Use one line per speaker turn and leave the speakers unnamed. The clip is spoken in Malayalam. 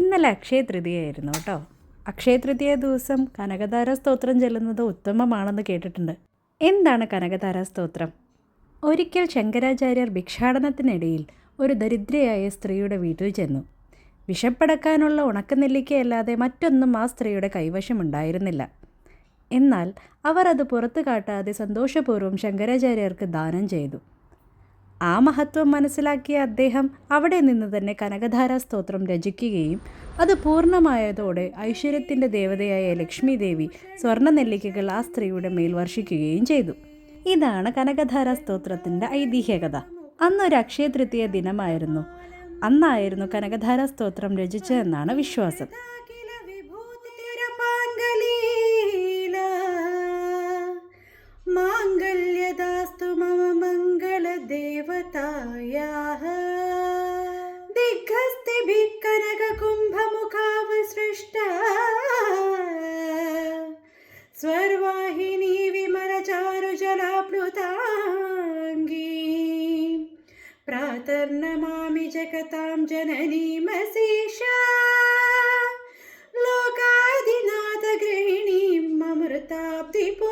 ഇന്നലെ അക്ഷയ തൃതീയയായിരുന്നു കേട്ടോ. അക്ഷയ തൃതീയ ദിവസം കനകധാര സ്തോത്രം ചൊല്ലുന്നത് ഉത്തമമാണെന്ന് കേട്ടിട്ടുണ്ട്. എന്താണ് കനകധാര സ്തോത്രം? ഒരിക്കൽ ശങ്കരാചാര്യർ ഭിക്ഷാടനത്തിനിടയിൽ ഒരു ദരിദ്രയായ സ്ത്രീയുടെ വീട്ടിൽ ചെന്നു. വിശപ്പടക്കാനുള്ള ഉണക്കനെല്ലിക്കയല്ലാതെ മറ്റൊന്നും ആ സ്ത്രീയുടെ കൈവശമുണ്ടായിരുന്നില്ല. എന്നാൽ അവർ അത് പുറത്തു കാട്ടാതെ സന്തോഷപൂർവ്വം ശങ്കരാചാര്യർക്ക് ദാനം ചെയ്തു. ആ മഹത്വം മനസ്സിലാക്കിയ അദ്ദേഹം അവിടെ നിന്ന് തന്നെ കനകധാര സ്തോത്രം രചിക്കുകയും അത് പൂർണ്ണമായതോടെ ഐശ്വര്യത്തിൻ്റെ ദേവതയായ ലക്ഷ്മി ദേവി സ്വർണ്ണ നെല്ലിക്കകൾ ആ സ്ത്രീയുടെ മേൽ വർഷിക്കുകയും ചെയ്തു. ഇതാണ് കനകധാര സ്തോത്രത്തിൻ്റെ ഐതിഹ്യകഥ. അന്നൊരു അക്ഷയ തൃതീയ ദിനമായിരുന്നു. അന്നായിരുന്നു കനകധാര സ്തോത്രം രചിച്ചതെന്നാണ് വിശ്വാസം.
माङ्गल्यदास्तु मम मङ्गलदेवतायाः दिग्हस्तिभिः कनककुम्भमुखावसृष्टा स्वर्वाहिनी विमलचारुजलाप्लुताङ्गी प्रातर्नमामि जगतां जननीमशेषा लोकाधिनाथगृहिणीम् अमृताब्धिपो